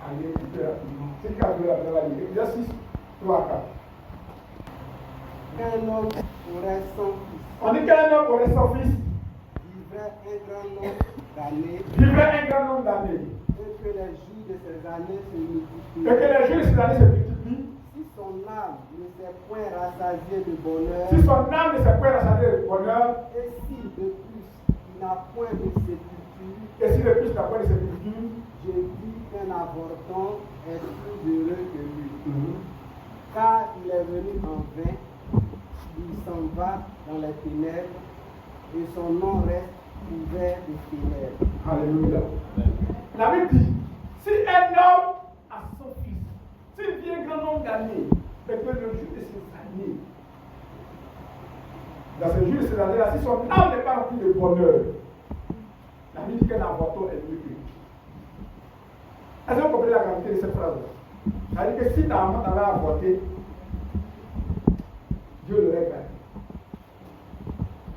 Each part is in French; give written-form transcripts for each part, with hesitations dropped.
Allez, c'est 4 de la Bible. Exercice 3 4. Qu'un homme aurait 100 fils. On dit qu'un homme aurait 100 fils. Vivrait un grand nombre d'années. Vivrait un grand nombre d'années. Et que les jours de ces années se multiplient. Et que les jours de ces années se multiplient. Si son âme ne s'est point rassasiée de bonheur. Si son âme ne s'est point rassasiée de bonheur. Et si de plus il n'a point de sépulture. Et si de plus il n'a point de sépulture. Je dis qu'un avorton est plus heureux que lui. Car il est venu en vain. Il s'en va dans les ténèbres. Et son nom reste couvert de ténèbres. Alléluia. La Bible dit, si un homme a son fils, s'il vit un grand nombre d'années, et que le jour de ces années, dans ce jour de ces années-là, si son âme n'est pas remplie de bonheur, la Bible dit qu'un avorton est mieux que lui. Est-ce que vous comprenez la gravité de cette phrase? C'est-à-dire que si ta maman t'avait avorté, Dieu l'aurait gardé.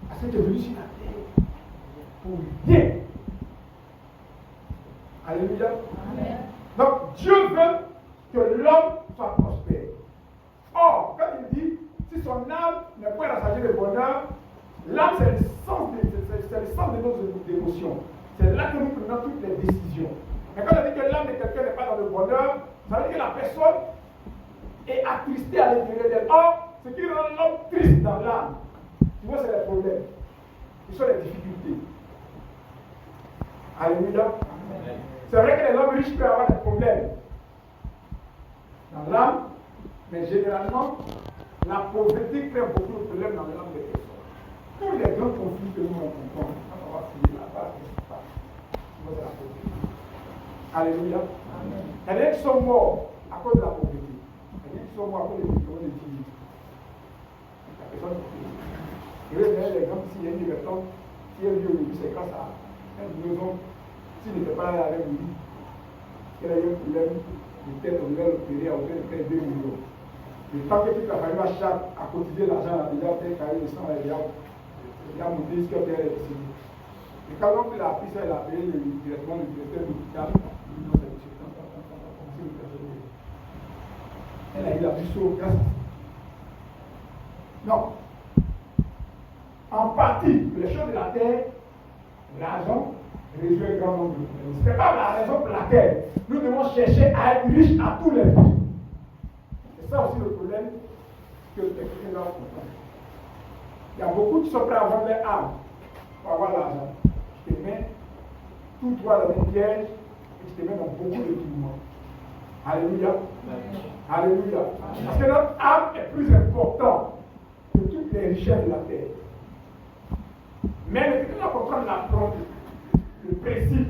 Parce que tu es venu sur la terre pour rien. Alléluia. Amen. Donc Dieu veut que l'homme soit prospère. Or, quand il dit, si son âme n'est pas rassasiée de bonheur, l'âme c'est le sens de nos émotions. C'est là que nous prenons toutes les décisions. Mais quand on dit que l'âme de quelqu'un n'est pas dans le bonheur, ça veut dire que la personne est attristée à l'intérieur d'elle. Or, ce qui rend l'homme triste dans l'âme, tu vois, c'est les problèmes. Ce sont les difficultés. Alléluia. Amen. C'est vrai que les hommes riches peuvent avoir des problèmes dans l'âme, mais généralement, la pauvreté crée beaucoup de problèmes dans l'âme des personnes. Tous les grands conflits que nous rencontrons, quand on va finir la base, qu'est-ce qui se passe? C'est la pauvreté. Alléluia. Amen. Il y a des gens qui sont morts à cause de la pauvreté. Il y a des gens qui sont morts à cause de l'épidémie. La personne je vais donner l'exemple, s'il y a une personne qui est lieu aujourd'hui, c'est grâce à un maison, s'il n'était pas là avec lui, il a eu un problème de tête, on devait l'opérer à hauteur de près de 2 millions. Le temps que toute la famille a cotisé l'argent, a déjà fait carré de sang, il a monté jusqu'à terre et décédé. Et quand on a appris ça, il a payé directement le directeur de l'hôpital. Elle a eu la vie sauve grâce à ça. Non. En partie, les choses de la terre, l'argent résout un grand nombre de problèmes. Ce n'est pas la raison pour laquelle nous devons chercher à être riches à tous les prix. C'est ça aussi le problème que les chrétiens doivent comprendre. Il y a beaucoup qui sont prêts à vendre leur âme pour avoir l'argent. Tu te mets tout droit dans une piège et tu te mets dans beaucoup de tourments. Alléluia. Alléluia. Parce que notre âme est plus importante que toutes les richesses de la terre. Mais le Christ doit comprendre le principe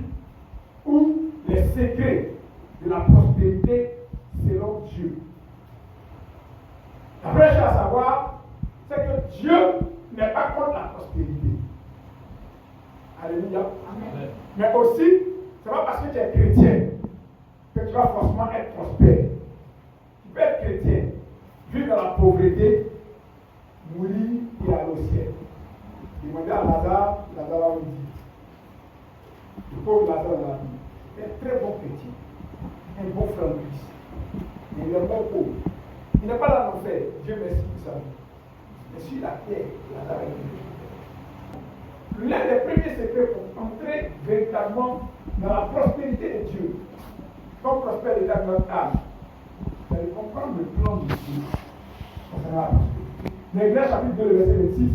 ou les secrets de la prospérité selon Dieu. La première chose à savoir, c'est que Dieu n'est pas contre la prospérité. Alléluia. Amen. Mais aussi, ce n'est pas parce que tu es chrétien que tu vas forcément être prospère. Tu peux être chrétien, vivre dans la pauvreté, mourir et aller au ciel. Demandez à Lazare, Lazare va vous dire. Le pauvre Lazare de la vie, un très bon chrétien, un bon frère de Christ. Il est bon pauvre. Il n'est pas dans l'enfer. Dieu merci pour sa vie. Mais sur la terre, Lazare est venu. L'un des premiers secrets pour entrer véritablement dans la prospérité de Dieu, comme prospère l'état de notre âme, c'est de comprendre le plan de Dieu concernant la prospérité. Néglage chapitre 2, le verset 26.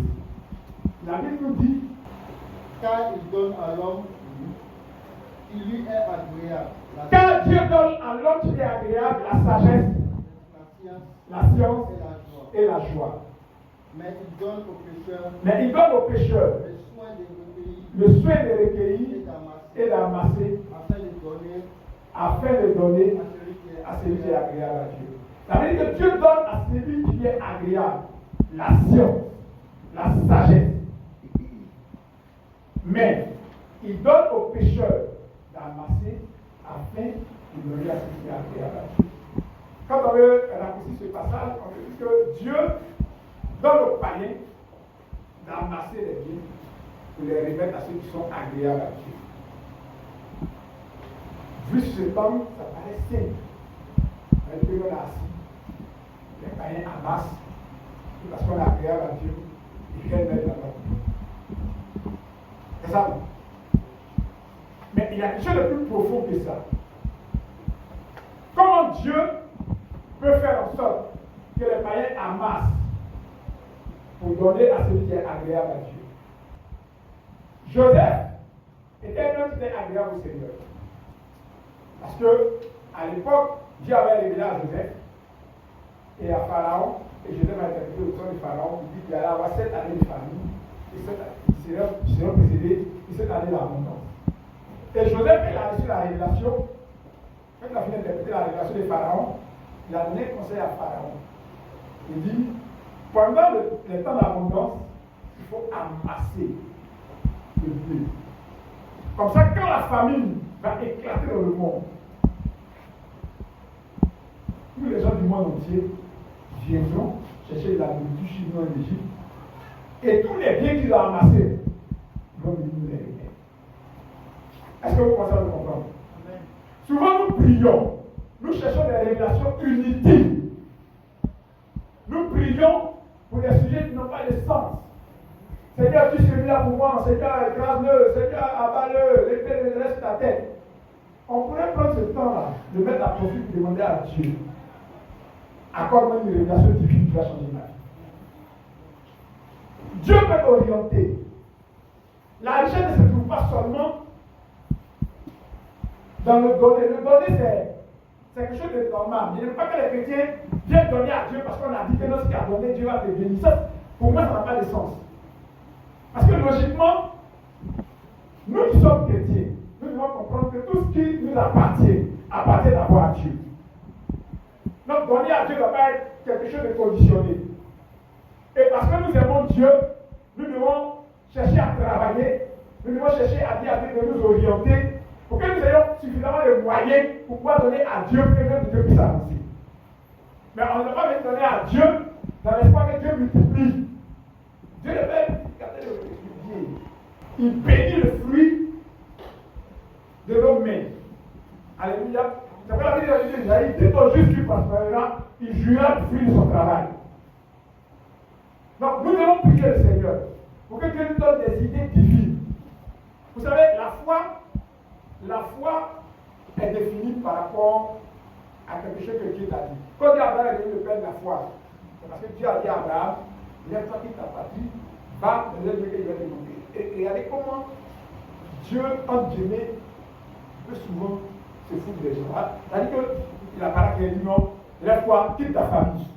La Bible nous dit, car il donne à l'homme qui lui est agréable. Car Dieu donne à l'homme qui est agréable la sagesse, la science et la joie. Mais il donne aux pécheurs le soin de recueillir et d'amasser afin de donner à celui qui est agréable à Dieu. Ça veut dire que Dieu donne à celui qui est agréable la science, la sagesse. Mais il donne aux pécheurs d'amasser afin de donner à celui qui est agréable à Dieu. Quand on veut raccourcir ce passage, on veut dire que Dieu donne aux païens d'amasser les biens pour les remettre à ceux qui sont agréables à Dieu. Vu cet homme, ça paraît simple. Un peu on a assis, les païens amassent, et parce qu'on est agréable à Dieu, ils viennent mettre là-bas. C'est ça, non? Mais il y a quelque chose de plus profond que ça. Comment Dieu peut faire en sorte que les païens amassent pour donner à celui qui est agréable à Dieu? Joseph était un homme qui était agréable au Seigneur. Parce que, à l'époque, Dieu avait révélé à Joseph et à Pharaon, et Joseph a interprété au temps de Pharaon, il dit qu'il allait avoir 7 années de famille, et 7 années, ils seront précédés, et 7 années d'abondance. Et Joseph, il a reçu la révélation, quand il a fini d'interpréter la révélation de Pharaon, il a donné conseil à Pharaon. Il dit, pendant le temps d'abondance, il faut amasser le blé. Comme ça, quand la famine va éclater dans le monde, tous les gens du monde entier viendront chercher de la nourriture chez nous en Égypte, et tous les biens qu'ils ont amassés vont venir nous les remettre. Est-ce que vous commencez à le comprendre? Amen. Souvent nous prions, nous cherchons des révélations inutiles. Nous prions pour des sujets qui n'ont pas de sens. Seigneur, tu seras là pour moi, Seigneur, écrase-le, Seigneur, abats-le, l'épée me reste ta tête. On pourrait prendre ce temps-là, de mettre à profit et demander à Dieu, accorde-moi une révélation divine qui va changer ma vie. Dieu peut orienter. La richesse ne se trouve pas seulement dans le donner. Le donner, c'est quelque chose de normal. Je n'aime pas que les chrétiens viennent donner à Dieu parce qu'on a dit que lorsqu'il a donné, Dieu va te bénir. Ça, pour moi, ça n'a pas de sens. Parce que logiquement, nous qui sommes chrétiens, nous devons comprendre que tout ce qui nous appartient d'abord à Dieu. Donc, donner à Dieu ne doit pas être quelque chose de conditionné. Et parce que nous aimons Dieu, nous devons chercher à travailler, nous devons chercher à dire à Dieu de nous orienter pour que nous ayons suffisamment de moyens pour pouvoir donner à Dieu pour que notre Dieu puisse avancer. Mais on ne doit pas donner à Dieu dans l'espoir que Dieu multiplie. Dieu le fait, regardez le multiplier. Il bénit le fruit de nos mains. Alléluia. C'est pour la vie de Jésus. Dès ton juste qui prospérera, il jouira du fruit de son travail. Donc nous devons prier le Seigneur pour que Dieu nous donne des idées divines. Vous savez, la foi est définie par rapport à quelque chose que Dieu t'a dit. Quand Dieu Abraham est devenu le père de la foi, c'est parce que Dieu a dit à Abraham, lève-toi quitte ta patrie, va dans le lieu que je vais te montrer. Et regardez comment Dieu, entre guillemets, peut souvent se foutre des gens. C'est-à-dire qu'il a parlé qu'il dit non, lève-toi, quitte ta famille.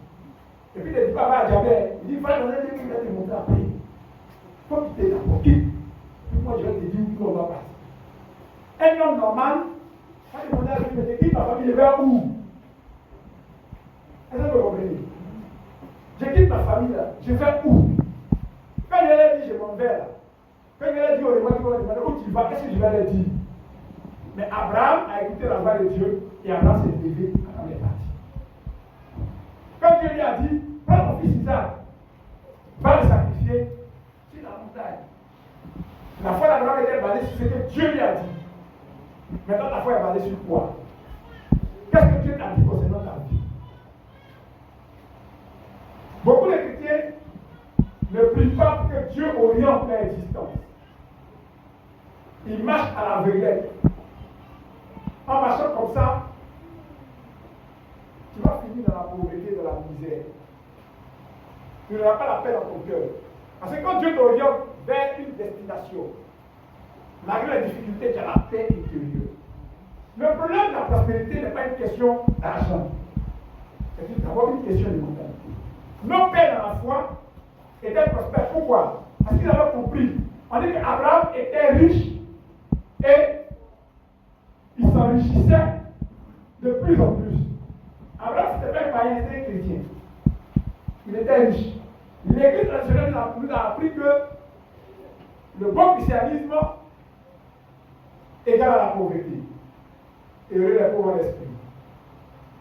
Et puis il dit pas à Jabez, il dit va dans le lieu que je vais te montrer après. Il faut quitter d'abord, quitte. Puis moi je vais te dire où on va passer. Un homme normal, quand il demande à lui, je quitte ma famille, je vais où? Est-ce que vous comprenez? Je quitte ma famille là, je vais où? Quand je leur dis, je m'en vais là. Quand je leur dis, au revoir, tu vas me demander où tu vas, qu'est-ce que je vais leur dire? Mais Abraham a écouté la voix de Dieu et Abraham s'est levé, Abraham est parti. Quand Dieu lui a dit, prends ton fils Isaac, va le sacrifier sur la montagne. La foi d'Abraham était basée sur ce que Dieu lui a dit. Maintenant, la foi est basée sur quoi? Qu'est-ce que Dieu t'a dit concernant ta vie? Beaucoup de chrétiens ne prient pas pour que Dieu oriente leur existence. Ils marchent à l'aveuglette. En marchant comme ça, tu vas finir dans la pauvreté, dans la misère. Tu n'auras pas la paix dans ton cœur. Parce que quand Dieu t'oriente vers une destination, malgré les difficultés, tu as la paix intérieure. Le problème de la prospérité n'est pas une question d'argent. C'est d'abord une question de mentalité. Nos pères dans la foi étaient prospères. Pourquoi? Parce qu'ils avaient compris. On dit qu'Abraham était riche et il s'enrichissait de plus en plus. Abraham, c'était pas un païen, c'était un chrétien. Il était riche. L'Église traditionnelle nous a appris que le bon christianisme égale à la pauvreté. Et heureux les pauvres d'esprit,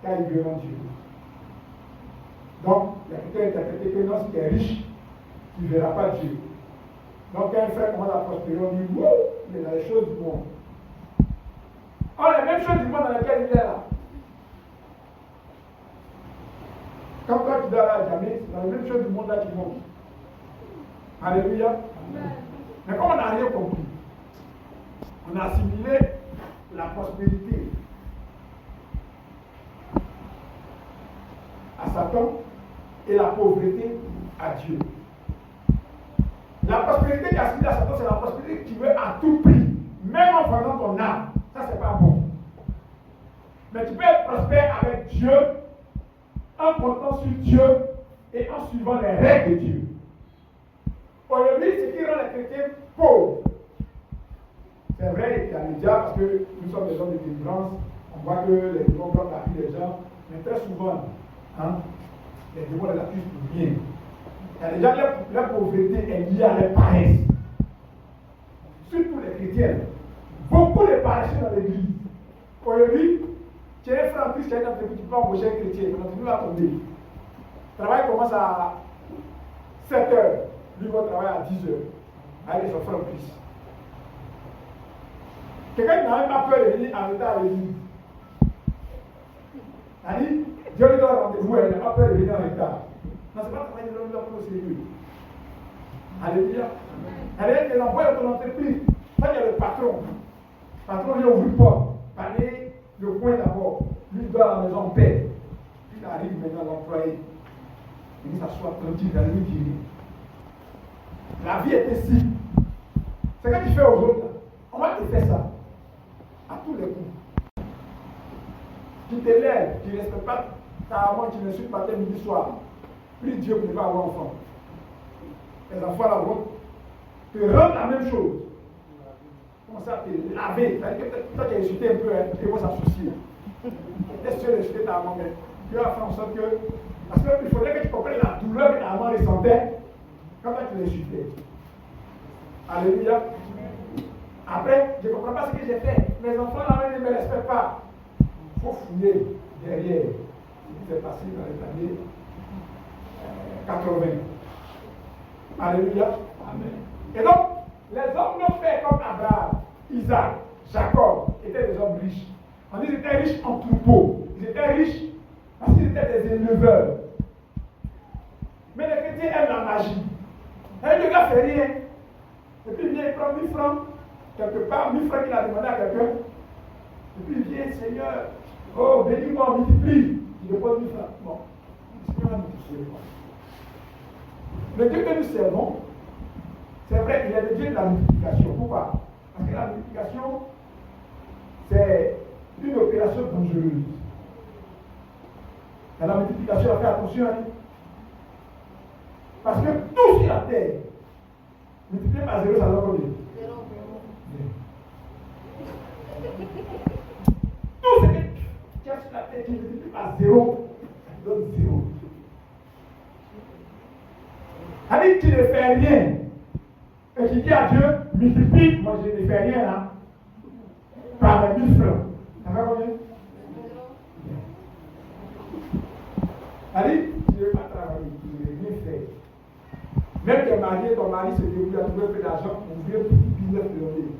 car ils verront Dieu. Donc, il y a quelqu'un qui a interprété que non, si tu es riche, tu ne verras pas Dieu. Donc quand un frère commence à prospérer, on dit, wouh, il est dans les choses du monde. Or, les mêmes choses du monde dans lesquelles il est là. Quand toi tu dois aller à Jamaica, c'est dans les mêmes choses du monde là qui montent. Alléluia. Mais comme on n'a rien compris, on a assimilé la prospérité à Satan et la pauvreté à Dieu. La prospérité qui est assimilée à Satan, c'est la prospérité que tu veux à tout prix, même en vendant ton âme. Ça, c'est pas bon. Mais tu peux être prospère avec Dieu, en comptant sur Dieu et en suivant les règles de Dieu. Aujourd'hui, ce qui rend les chrétiens pauvres, c'est vrai qu'il y a les diables parce que nous sommes des hommes de délivrance, on voit que les démons bloquent la vie des gens, mais très souvent, les démons les accusent pour rien. Il y a des gens, leur pauvreté est liée à leur paresse. Surtout les chrétiens. Beaucoup de paresseux dans l'église. Aujourd'hui, tu es un frère en Christ qui est dans tes petits plans prochains chrétiens, mais continue à tomber. Le travail commence à 7 heures, lui va travailler à 10 heures, avec son frère en Christ. Quelqu'un n'a même pas peur de venir en retard à l'église. C'est-à-dire, Dieu lui donne rendez-vous, elle n'a pas peur de venir en retard. Non, c'est pas le travail de l'homme pour le sérieux. Alléluia. C'est-à-dire que l'envoi de ton entreprise, quand il y a le patron vient ouvrir le porte, aller le coin d'abord, lui doit à la maison en paix. Puis il arrive maintenant l'employé. Il dit s'assoit tranquille dans le midi. La vie est ainsi. C'est quand tu fais aux autres, on va te faire ça. À tous les coups. Tu te lèves, tu ne respectes pas ta maman, tu ne suis pas midi soir. Plus Dieu ne peut pas avoir enfant. Les enfants là vont te rendre la même chose. Comment ça te laver? Toi qui as insulté un peu, tu vas s'associer. Est-ce que tu as insulté ta maman? Dieu a fait en sorte que. Parce qu'il faudrait que tu comprennes la douleur que ta maman ressentait quand tu l'insultais. Alléluia. Après, je ne comprends pas ce que j'ai fait. Mes enfants là ne me respectent pas. Il faut fouiller derrière ce qui s'est passé dans les années 80. Alléluia. Amen. Et donc, les hommes n'ont fait comme Abraham, Isaac, Jacob, étaient des hommes riches. On dit qu'ils étaient riches en troupeaux. Ils étaient riches parce qu'ils étaient des éleveurs. Mais les chrétiens aiment la magie. Et le gars ne fait rien. Et puis il vient, il prend 1000 francs, quelque part, 1000 francs qu'il a demandé à quelqu'un. Et puis il vient, Seigneur, oh, bénis-moi, multiplie. Il dépose 1000 francs. Bon, le Seigneur va multiplier. Le Dieu que nous servons, c'est vrai, il est le Dieu de la multiplication. Pourquoi? Parce que la multiplication, c'est une opération dangereuse. Dans la multiplication, faites attention. Parce que tout sur la terre, multiplié par 0, ça donne combien? 0. Tout ce que tu as sur la terre, tu multiplies par 0, ça donne 0. C'est-à-dire que tu ne fais rien. Et tu dis à Dieu, multiplie, moi je ne fais rien là, par les 1000 francs. Ça fait combien? C'est-à-dire, tu ne veux pas travailler, tu ne veux rien faire. Même tes mariés, ton mari se débrouille à trouver un peu d'argent pour ouvrir un petit business de l'année.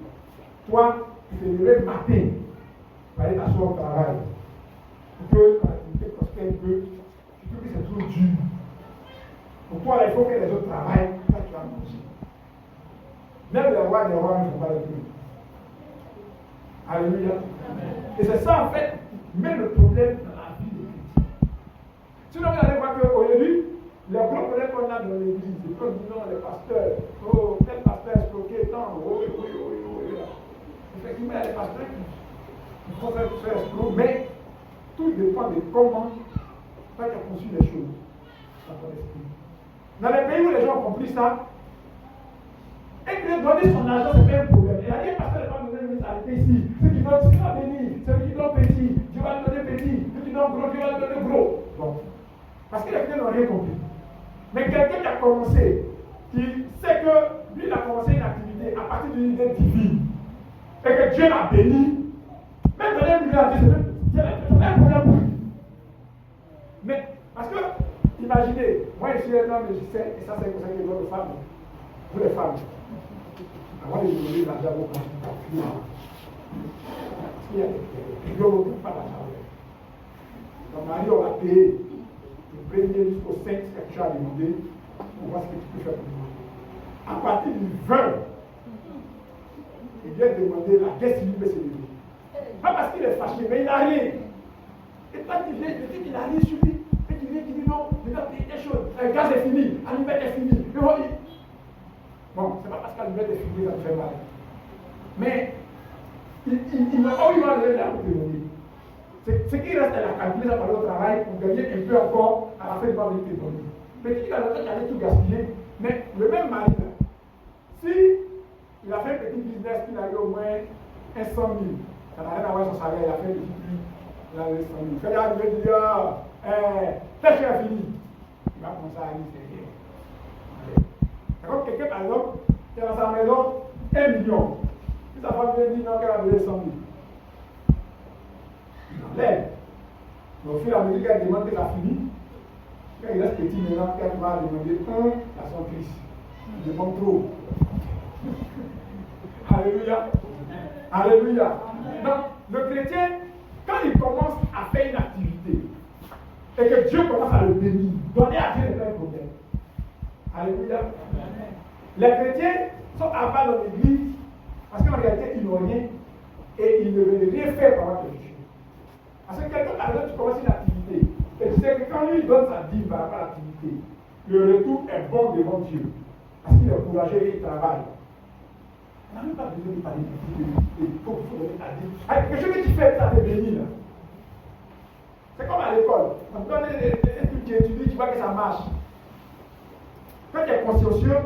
Toi, tu te lèves le matin pour aller t'asseoir au travail. Pour que l'activité prospère un peu, tu trouves que c'est trop dur. Pour toi, il faut que les autres travaillent, toi tu vas manger. Même les rois ne font pas le plus. Alléluia. Et c'est ça en fait, met le problème dans la vie des chrétiens. Sinon, vous allez voir qu'aujourd'hui, les gros problèmes qu'on a dans l'église, c'est comme disons les pasteurs, oh, tel pasteur est bloqué, tant, oui. Effectivement, il y a des pasteurs qui font faire escroc, mais tout dépend de comment tu as conçu les choses dans ton esprit. Dans les pays où les gens ont compris ça, et que donner son argent, c'est pas un problème. Et il y a des pasteurs qui vont donner une arrêté ici. Ceux qui donnent, c'est pas béni. Ceux qui donnent petit, Dieu va le donner petit. Ceux qui donnent gros, Dieu va le donner gros. Bon. Parce que les chrétiens n'ont rien compris. Mais quelqu'un qui a commencé, qui sait que lui, il a commencé une activité à partir d'une idée divine, et que Dieu l'a béni, même donner un million à Dieu, c'est un problème pour lui. Mais, parce que, imaginez, moi je suis un homme, je sais, et ça c'est comme ça que les autres femmes, vous les femmes, Avant de demander l'argent au client. Parce qu'il y a des clients qui n'ont pas l'argent. Ton mari, on va payer le premier jusqu'au 5 que tu as demandé. On voit ce que tu peux faire pour lui. À partir du 20, il vient demander la dette civile peut se lever. Pas parce qu'il est fâché, mais il n'a rien. Et toi, tu viens, tu dis qu'il n'a rien subi. Et tu viens, tu dis non, je dois payer des choses. Le gaz est fini, l'allumette est finie. Bon, c'est pas parce qu'allumette est finie, ça me fait mal. Mais il n'a pas eu mal de la demander. Ce qui reste à la calculer par le travail pour gagner un peu encore à la fin de la vie de donner. Mais tu dis qu'à l'autre, tu allais tout gaspiller. Mais le même mari, là, si il a fait un petit business, il a eu au moins 100 000, ça n'a rien à voir avec son salaire, il a fait le petit prix, il a eu 100 000. Quand il a dit, t'as fait fini. Il va commencer à dire, c'est rien. C'est comme quelqu'un, par exemple, qui est dans sa maison, 1 million. Si sa femme vient dire non, qu'elle a donné 100 000. Il enlève. Mais au fur et à mesure qu'elle demande que ça finit, quand il reste petit maintenant, qu'elle va demander à son fils. Il demande trop. Alléluia. Alléluia. Donc, le chrétien, quand il commence à faire une activité, et que Dieu commence à le bénir, donner à Dieu n'est pas un problème. Alléluia. Les chrétiens sont à part dans l'église parce qu'en réalité, ils n'ont rien et ils ne veulent rien faire par rapport à Dieu. Parce que quelqu'un, par exemple, tu commences une activité et tu sais que quand lui donne sa dîme par rapport à l'activité, le retour est bon devant Dieu. Parce qu'il est courageux et il travaille. On n'a même pas besoin de parler de il faut donner ta dîme. Quelque chose que tu fais, ça te bénit là. C'est comme à l'école. On te donne des trucs qui étudient, tu vois que ça marche. Quand tu es consciencieux,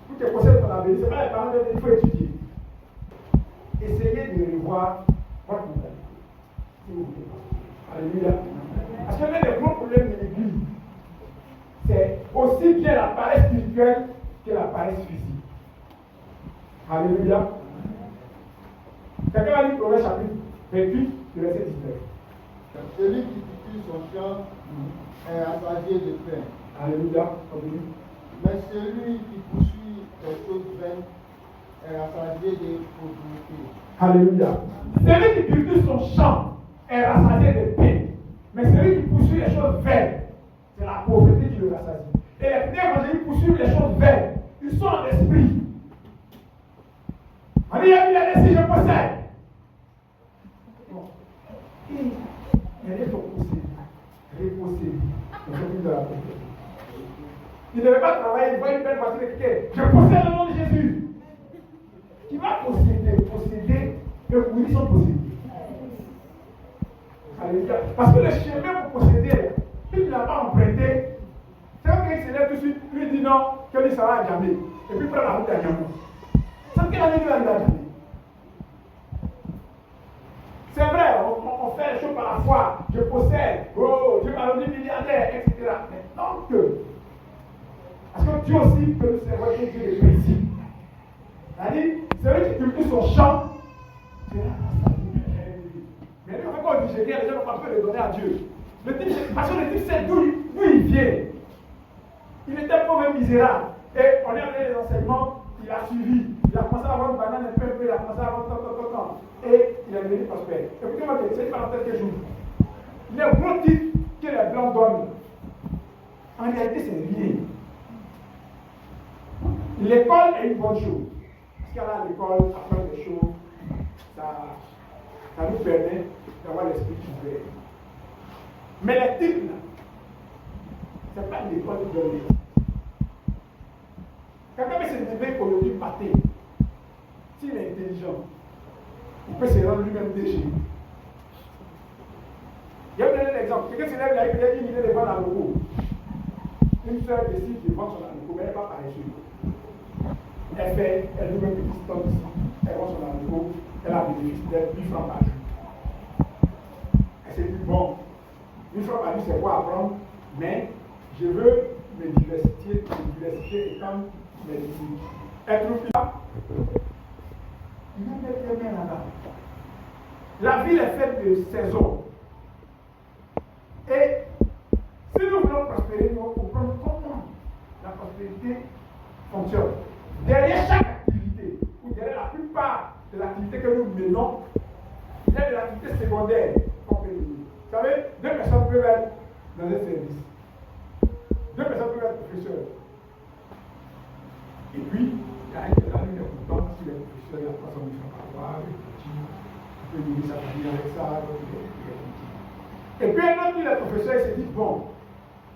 ou tu es conscient de ton avenir, ce n'est pas les parents qui disent qu'il faut étudier. Essayez de revoir votre mentalité. Si vous voulez. Alléluia. Parce que l'un des gros problèmes de l'église, c'est aussi bien la paresse spirituelle que la paresse physique. Alléluia. Quelqu'un va lire Proverbe chapitre 28, le verset 19. Celui qui cultive son champ est rassasié de pain. Alléluia. Continue. Mais celui qui poursuit les choses vaines est rassasié de pauvreté. Alléluia. Celui qui cultive son champ est rassasié de pain. Mais celui qui poursuit les choses vaines, c'est la pauvreté qui le rassasie. Et les chrétiens évangéliques poursuivent les choses vaines. Ils sont en esprit. On dit, il a dit, si je possède. Bon. Il y a des gens repossédés. De la pauvreté. Il ne devait pas travailler, il voit une belle voiture et dit, je possède le nom de Jésus. Tu vas posséder, et pour ils sont possédés. Alléluia. Parce que le chemin pour posséder, si tu n'as pas emprunté, c'est comme quelqu'un qui s'élève tout de suite, lui dit non, que lui ça va à Djamé. Et puis prend la route à Djamé. C'est quelle année lui va arriver à Djamé? C'est vrai, on fait les choses par la foi. Je possède, oh, Dieu m'a rendu milliardaire, etc. Mais non que. Parce que Dieu aussi peut nous servir Dieu de principe. C'est-à-dire, celui qui cultive son champ, c'est là. Mais lui, on fait quoi au Nigérien, les gens n'ont pas peur de donner à Dieu. Parce que le type sait d'où il vient. Il était pauvre et misérable. Et on est allé les enseignements, il a suivi. Il a commencé à avoir une banane un peu, il a commencé à avoir tant. Et il est devenu prospère. Écoutez-moi, c'est une parenthèse que j'ouvre. Les gros titres que les blancs donnent, en réalité, c'est rien. L'école est une bonne chose. Parce qu'à l'école, apprendre des choses, ça nous permet d'avoir l'esprit ouvert. Mais les titres, ce n'est pas l'école qui donne les. Quelqu'un peut se lever aujourd'hui pâté. S'il est intelligent, il peut se rendre lui-même DG. Je vais vous donner un exemple. Quelqu'un se lève, il a une idée de vendre un logo. Une soeur décide de vendre son logo, mais elle n'est pas paresseuse. Elle loue un petit stock ici, elle vend son logo, elle a bénéficié de 8 francs par jour. Elle s'est dit, bon, 8 francs par jour, c'est quoi apprendre, mais je veux me diversifier et comme mes études. Elle trouve là, il y a des là-bas. La ville est faite de saisons. Et si nous voulons prospérer, nous devons comprendre comment la prospérité fonctionne. Derrière chaque activité, ou derrière l'activité que nous menons, il y a de l'activité secondaire qu'on peut mener. Vous savez, 2 personnes peuvent être dans un service. 2 personnes peuvent être professeurs. Et puis, il y a un qui est là, lui, il est content parce qu'il est professeur, il a 300 000 francs par mois, il est petit, il peut nourrir sa famille avec ça, donc il est petit. Et puis un autre, il est professeur, il se dit, bon,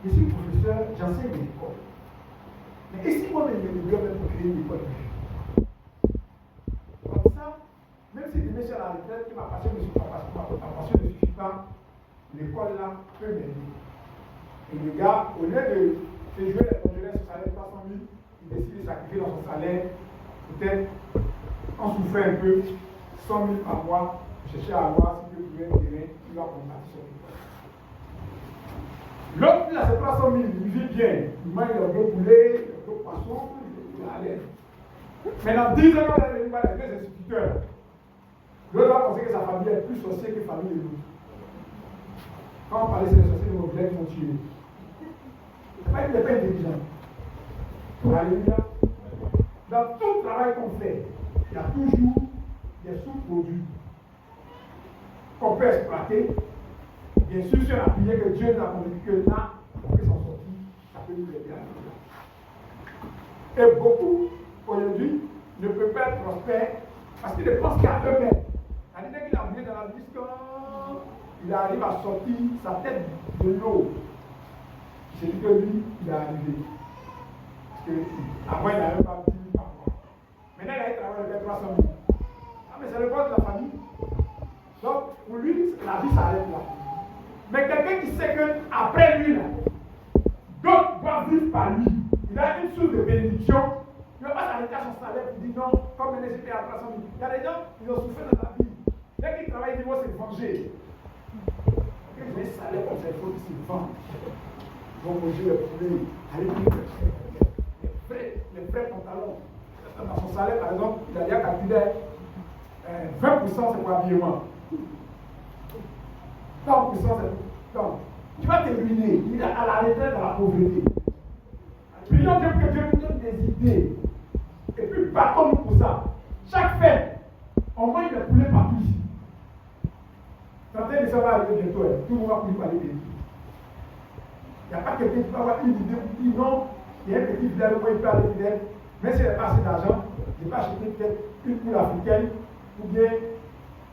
je suis professeur, j'enseigne à l'école. Mais et si moi, je me dois même pour créer une école de vie? Comme ça, même si demain je suis à la retraite, ma passion ne suffit pas, l'école là peut m'aider. Et le gars, au lieu de se jouer les congélaires sur salaire 300 000, il décide de sacrifier dans son salaire, peut-être en souffrant un peu, 100 000 par mois, chercher à voir s'il peut trouver un terrain qui va combattre son école. L'autre, il a ses 300 000, il vit bien, il mange le gros poulet, le gros poisson, il est à l'aise. Mais dans 10 ans, il va venir voir les 2 instituteurs. L'autre va penser que sa famille est plus sorcière que la famille de l'autre. Quand on parlait de ces sorciers, nos collègues vont tuer. Il n'est pas intelligent. Alléluia. Dans tout travail qu'on fait, il y a toujours des sous-produits qu'on peut exploiter. Bien sûr, si on a prié que Dieu nous a convaincu que là, on peut s'en sortir, ça peut nous aider à nous. Et beaucoup, aujourd'hui, ne peuvent pas être prospères parce qu'ils ne pensent qu'à eux-mêmes. C'est-à-dire qu'il a brillé dans la vie, quand il arrive à sortir sa tête de l'eau, c'est dit que lui, il est arrivé. Avant, il n'avait pas 10 000 par mois. Maintenant, il a travaillé avec 300 000. Ah, mais c'est le poste de la famille. Donc, pour lui, la vie s'arrête là. Mais quelqu'un qui sait qu'après lui, d'autres doivent vivre par lui, il a une source de bénédiction, il ne va pas s'arrêter à son salaire pour dire non, comme le nécessité à 300 000. Il y a des gens qui ont souffert dans la vie. Dès qu'ils travaillent, ils vont se venger. J'ai un salaire comme ça, il faut qu'ils se vendent. Ils vont manger le poulet, aller payer les frais pantalons. Dans son salaire, par exemple, il a déjà calculé 20% c'est pour l'habillement. 30% c'est pour. Tu vas te ruiner. Il est à la retraite dans la pauvreté. Prions Dieu que Dieu nous donne des idées. Et puis battons-nous pour ça. Chaque fête, on mange des poulets partout ici. Certains de ça va arriver bientôt. Tout le monde va courir par les pays. Il n'y a pas quelqu'un qui va avoir une idée pour dire non, il y a un petit village où il peut aller peut-être, mais s'il n'y a pas assez d'argent, il va acheter peut-être une poule africaine ou bien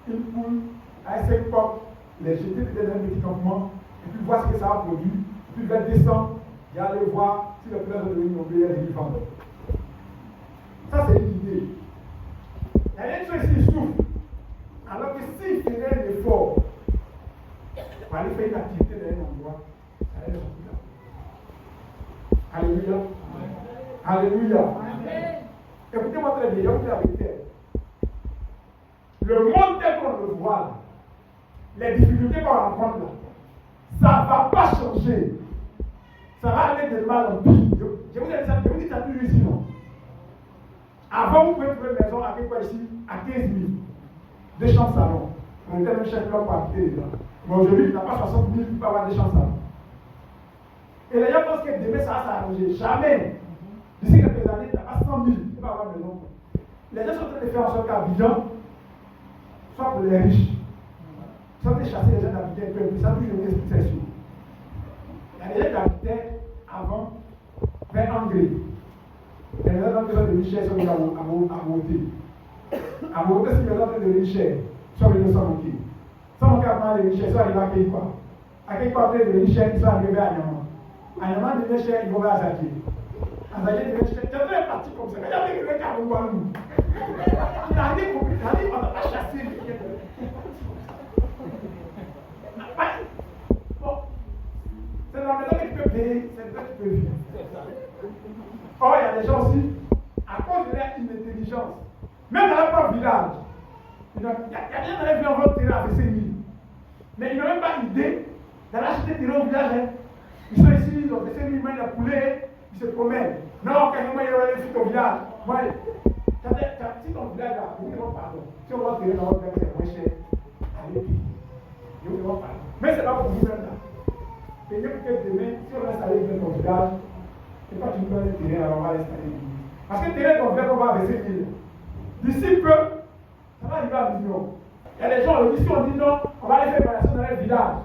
une poule à un 5 pop, les jeter peut-être dans un petit campement, et puis voir ce que ça a produit, et puis il va descendre et aller voir si le poulet va devenir immobilier et vivant. Ça, c'est une idée. Il y a des gens ici qui souffrent, alors que s'ils faisaient un effort pour aller faire une activité dans un endroit, ça allait sortir là. Alléluia. Alléluia. Écoutez-moi très bien, je vais vous dire la vérité. Le monde tel qu'on le voit, les difficultés qu'on rencontre là, ça ne va pas changer. Ça va aller de mal en pire. Je vous dis ça toujours ici, non? Avant, vous pouvez trouver une maison à quelque part ici, à 15 000. 2 chambres salon. On était même chef pour habiter les gens. Mais aujourd'hui, tu n'as pas 60 000 pour avoir 2 chambres salon. Et les gens pensent que demain ça va s'arranger. Jamais. D'ici quelques années, tu n'as pas 100 000 pour avoir une maison. Les gens sont en train de faire en sorte qu'Abidjan soit pour les riches. Ils sont en train de chasser les gens d'habiter un peu. Ça a toujours été très sûr. Il y a des gens qui habitaient avant vers Angré. Les gens qui sont devenus chers sont venus à monter. À monter, si les gens sont devenus chers, sont venus sans manquer. Sans manquer avant les richesses, ils sont arrivés à Kéikwa. À Kéikwa, après les devenus chers, ils sont arrivés à Niaman. À Niaman, devient cher, ils vont vers Azadie. Azadie devient cher. C'est très parti comme ça. Regardez quelqu'un qui a un Walou. Il n'a rien compris. Il a dit, on n'a pas chassé les biens. Bon. C'est dans la maison que tu peux payer, c'est là que tu peux vivre. Or, il y a des gens aussi, à cause de leur inintelligence, même dans leur propre village, il y a rien dans leur vie en votre terrain avec 5 000. Mais ils n'ont même pas l'idée d'aller acheter des terrain au village. Hein. Ils sont ici, ils ont des 5 000 mains de poulet, ils se promènent. Non, quand moi, il y a aller sur ton village. Moi, si ton village là, vous devez pardon. Si on va terrain dans votre terrain, c'est moins cher. Allez, puis. Vous devez pardon. Mais ce n'est pas pour vous-même là. Payez peut-être demain, si on va installer dans ton village, c'est pas tu peux aller terrain, alors on va l'installer. Parce que terrain, ton village, on va avec 5 000. D'ici peu, ça va arriver à la vision. Il y a des gens, on dit, si on dit non, on va aller faire une opération dans les villages.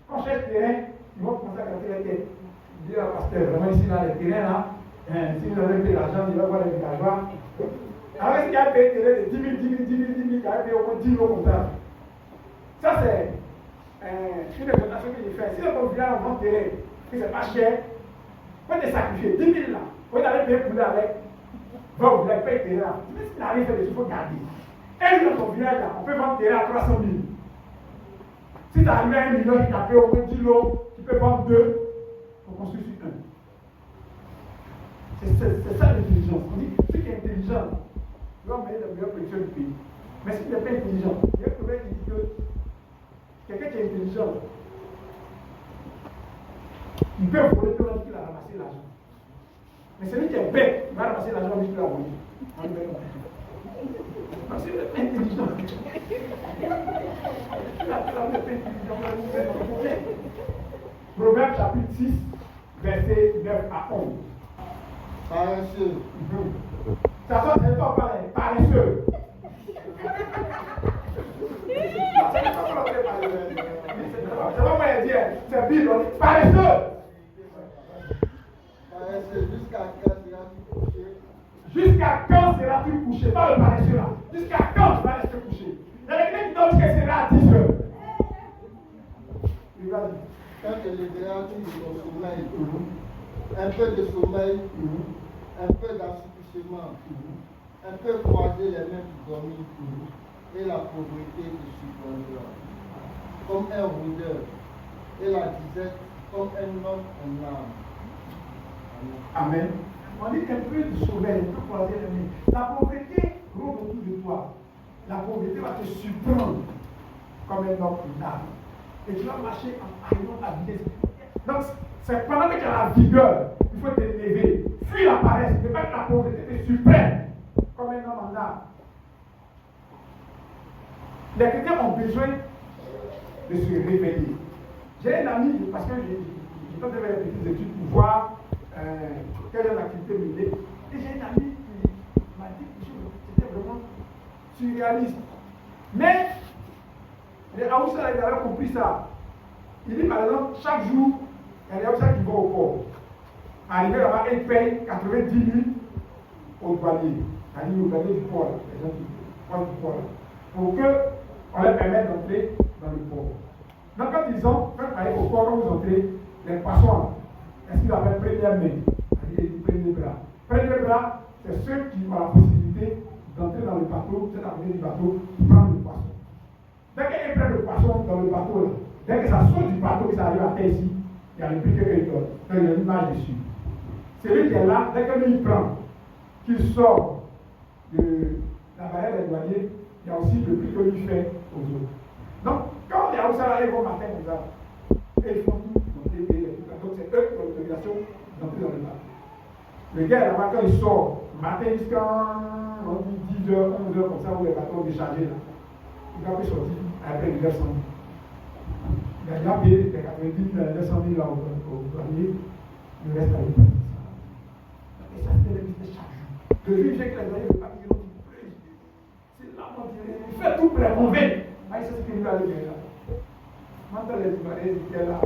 Quand on cherche terrain, ils vont commencer à gratter les têtes. Ils disent, parce que vraiment ici, là, les terrains, là, si vous avez payé l'argent, il va voir les villageois. Alors, est-ce qu'il y a payé terrain de 10 000, 10 000, 10 000, 10 000, qui a payé au moins 10 000 comme ça? Ça, c'est une exploitation que j'ai fait. Si le village vend terrain, que c'est pas cher, vous pouvez te sacrifier 10 000 là. Vous allez payer pour avec. Vous allez payer terrain. Mais si n'arrive pas, il faut garder. Et dans ton village, là, on peut vendre terrain à 300 000. Si tu arrives à 1 million, tu as payé au moins 10 lots, tu peux vendre 2 pour construire sur 1. C'est ça l'intelligence. On dit que celui qui est intelligent, il va mener la meilleure production du pays. Mais si tu n'es pas intelligent, il y a un problème qui dit que quelqu'un qui est intelligent, il peut voler peu qu'il a ramassé l'argent. Mais celui qui est bête, il va ramasser l'argent lui qui l'a volé. Parce qu'il n'est pas intelligent. Proverbe chapitre 6, verset 9 à 11. Paresseux. Ça sort, c'est pas pareil. Paresseux. C'est pas moi qui dis, c'est Bible. Paresseux. Paresseux, jusqu'à quand seras-tu couché? Jusqu'à quand seras-tu couché? Pas le paresseux là. Jusqu'à quand tu vas rester couché? Il y a quelqu'un qui donne que c'est là à 10 heures. Quand tu lèveras-tu de ton sommeil, un peu de sommeil, un peu d'assoupissement, un peu croiser les mains pour dormir, et la pauvreté te surprendra, comme un rôdeur, et la disette comme un homme en âme. Amen. On dit qu'un peu de sommeil, un peu croiser les mains. La pauvreté rôde autour de toi. La pauvreté va te surprendre comme un homme en âme. Et tu vas marcher en arrivant à la vitesse. Donc, c'est pendant que tu as la vigueur, il faut te lever. Fuis la paresse, ne pas que la pauvreté te surprenne comme un homme en âme. Les chrétiens ont besoin de se réveiller. J'ai un ami, parce que j'ai pas fait les petites études pour voir quelle est l'activité menée. Et j'ai un ami qui m'a dit que c'était vraiment surréaliste. Mais les Haoussa, ils avaient compris ça. Il dit par exemple, chaque jour, il y a des Haoussa qui vont au port. Arrivé là-bas, ils payent 90 000 aux douaniers. C'est-à-dire aux douaniers du port, les gens qui font du port. Pour qu'on leur permette d'entrer dans le port. Donc quand ils arrivent au port, quand vous entrez, les poissons, est-ce qu'ils appellent première main? C'est-à-dire premier bras. Premier bras, c'est ceux qui ont la possibilité d'entrer dans le bateau, c'est à côté du bateau, pour prendre le poisson. Dès qu'ils prennent le poisson dans le bateau, là, dès que ça saute du bateau, que ça arrive à terre ici, il y a le prix qu'ils donnent. Donc il y a une image dessus. Celui qui est là, dès que lui il prend, qu'il sort de la barrière des douaniers, il y a aussi le prix que lui fait aux autres. Donc, quand les Haoussa arrivent au matin comme ça, et ils font tout, donc c'est eux qui ont l'autorisation d'entrer dans le bateau. Le gars là-bas, quand il sort, matin jusqu'à 10h, 11h, comme ça, où les bateaux sont déchargés là, il va plus sortir après 900 000. Il a déjà payé les 90 000, 900 000 là au douanier, le reste à l'État. Et ça, c'était le business chaque jour. Le juge, j'ai que les douaniers ne veulent pas qu'il c'est là, il fait tout pour les mauvais. Ah, il sait ce qu'il va aller là. Maintenant, les douaniers étaient là.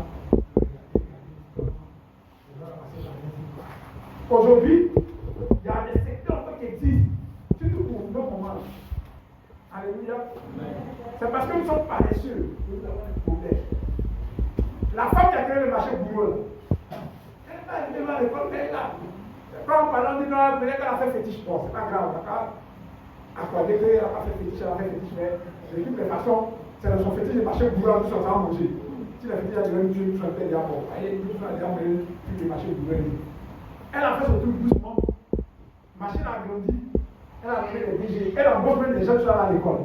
Aujourd'hui, il y a des secteurs qui existent, surtout pour nos moments. Alléluia. C'est parce que nous sommes paresseux que nous avons des problèmes. La femme qui a créé le marché bourreau, elle n'est pas arrivée à l'école, mais elle est là. Quand on parle, on dit non, peut-être qu'elle a fait fétiche. Bon, c'est pas grave, d'accord. Accordé qu'elle n'a pas fait fétiche, elle a fait fétiche, mais de toutes les façons, c'est dans son fétiche de marché bourreau que nous sommes en train de manger. Si la fétiche a déjà tué, nous sommes déjà morts. Nous sommes déjà morts, puis le marché bourreau. Elle a fait son truc doucement. Machine a grandi. Elle a fait les DG. Elle embauche même des gens qui sont à l'école.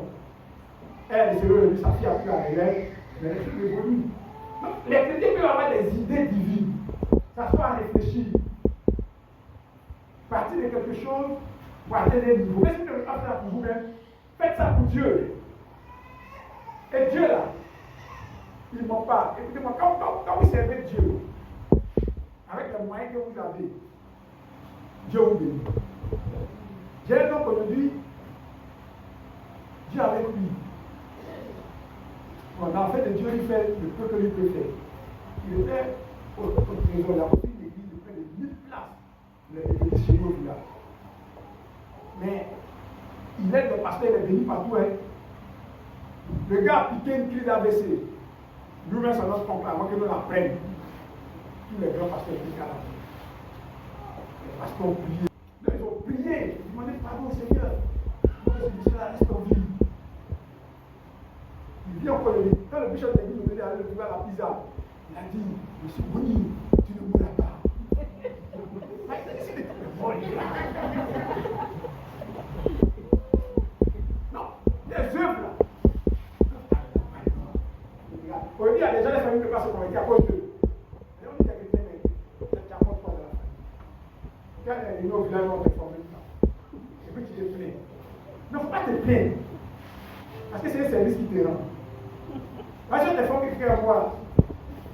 Elle est sérieuse, sa fille a pu à l'élève, mais les choses évoluent. Donc, les chrétiens peuvent avoir des idées divines. Ça soit à réfléchir. Partir de quelque chose pour atteindre un niveau. Mais si vous ne pouvez pas faire ça pour vous-même, faites ça pour Dieu. Et Dieu là, il ne ment pas. Écoutez-moi, quand vous servez Dieu, avec les moyens que vous avez, Dieu vous bénit. J'ai un homme aujourd'hui, Dieu avec lui. Bon, en fait, Dieu lui fait le peu que lui peut faire. Il était au trésor, il a construit une église de près de 1000 places. L'église chez nous au village. Mais il aide le pasteur, il est venu partout. Hein. Le gars a piqué une crise d'AVC. Nous-mêmes, ça notre compagnie, avant que nous la prenions. Tous les grands pasteurs piquent à la vie. Les pasteurs ont prié. Ils ont prié, ils demandaient pardon au Seigneur. Monsieur la reste en vie. Il vient encore le dire, quand le bishop de l'église nous allait le trouver à la pizza, il a dit, Monsieur Boni, tu ne mourras pas. Non, des œuvres là. Aujourd'hui, il y a des gens des familles qui ne peuvent pas se convaincre à cause d'eux. Et on dit qu'il y a quelqu'un, mais ça ne t'apporte pas de la famille. Quand il est au village, on te forme ça. Et puis tu te plains. Non, il ne faut pas te plaindre. Parce que c'est un service qui te rend. Moi, j'ai des femmes qui écrivent à moi.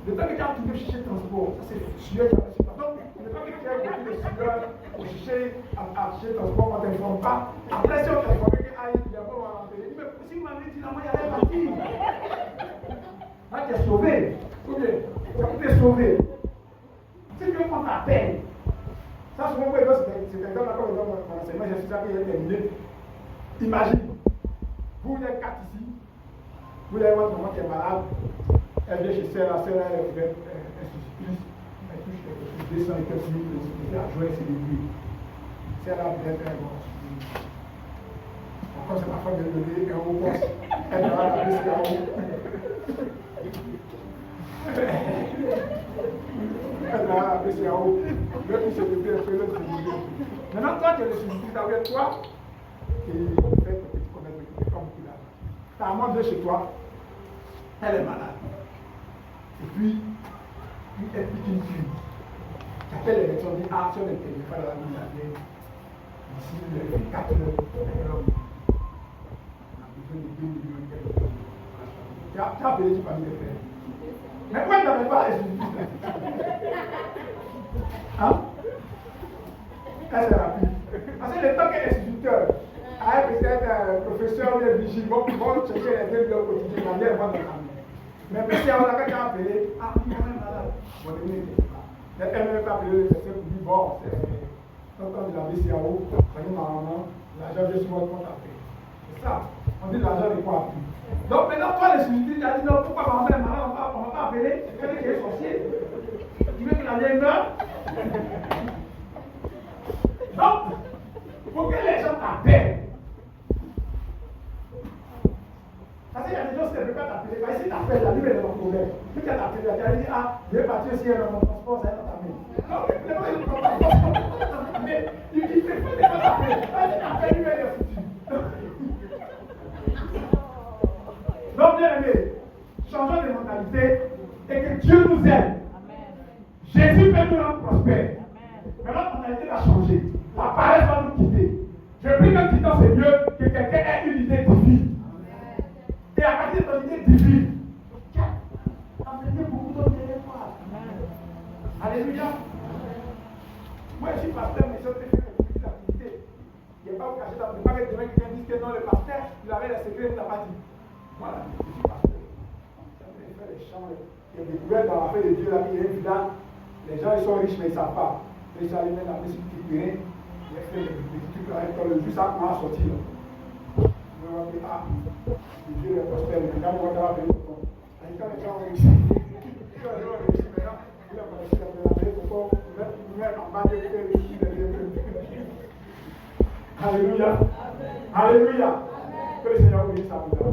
Le temps que tu as trouvé chercher le transport, ça c'est sueur qui a reçu. Donc, le temps que tu as beaucoup de sueur pour chercher à chercher le transport, on ne t'informe pas. Après, si on t'informe que il y a pas à rentrer, il dit, mais si vous m'avez dit, non, moi, il y avait parti. Là, tu es sauvé. Ok, tu es sauvé. Si tu veux prendre la peine, ça, souvent, c'est quelqu'un d'accord avec mon enseignement, j'ai su ça qu'il est terminé. Imagine, vous êtes 4 ici, vous avez votre maman qui est malade, elle vient chez Sarah, Sarah, elle suspire, elle touche quelque chose, 200 et quelques minutes, elle a joué, c'est lui. Sarah vient faire un bon suspire. Encore, c'est ma femme de donner un haut poste, elle va la laisser en haut. Elle va la laisser en haut. L'autre, il se levait un peu, l'autre, il se levait. Maintenant, toi, tu es le suspire avec toi, et fait que tu connais le comme tu l'as. Ta maman vient chez toi, elle est malade. Et puis, elle pique une fille. Tu appelles les médecins, dit, ah, si on n'était pas dans la vie, d'ici 4 heures, on a besoin de 2 millions de quelque chose. Tu as appelé, tu vas me le faire. Mais pourquoi tu n'avais pas les suivis? Hein? Elle c'est rapide. Parce que le temps qu'elle est instituteur, peut-être un professeur ou un vigile, vont chercher les 2 millions quotidiens, ils vont bien vendre la famille. Mais puis si on a quelqu'un appelé, ah, il est malade. Bon, il n'est pas. Elle ne même pas appelé le professeur pour dire, bon, c'est quand il a baissé en haut, normalement, l'argent vient sur votre compte après. C'est ça. On dit l'argent n'est pas appris. Donc maintenant, toi, les suivis, tu as dit, non, pourquoi ma mère est malade, on ne va pas appeler, quelqu'un qui est sorcier. Tu veux que la vieille meure? Donc, il faut que les gens t'appellent. Parce qu'il y a des gens qui ne peuvent pas t'appeler. Parce que si t'appelles, la vie est dans ton problème. Si tu as appelé, tu as dit, ah, je vais partir aussi dans mon transport, ça va t'appeler. Non, les gens ne peuvent pas t'appeler. Il ne peut pas t'appeler. Parce que t'appelles, lui, il est foutu. Donc, bien aimé, changeons de mentalité et que Dieu nous aide. Jésus peut nous rendre prospères. Mais notre mentalité va changer. La paresse va nous quitter. Je prie que quittant, c'est mieux que quelqu'un ait une idée divine. Et à partir de ton idée divine, tu as amené beaucoup d'autres éléments. Alléluia. Moi, je suis pasteur, mais je fais une petite activité. Il n'y a pas vous cacher dans le pas que demain quelqu'un dise que non, le pasteur, il avait les secrets, il ne l'a pas dit. Voilà, je suis pasteur. Il fait les champs, il y a des découvert dans la paix de Dieu, là, il y a une village. Les gens, ils sont riches, mais ils ne savent pas. Ils sont allés mettre la petite terrain, il a fait des petits trucs là, et le juste ça commence à sortir. On va dire, ah, Dieu est prospère, mais quand on va venir pour toi. Et quand les gens ont réussi, quand les gens ont réussi, maintenant, il a réussi à faire pour toi, il met en bas de réussir. Alléluia. Alléluia. Que le Seigneur bénisse sa vie.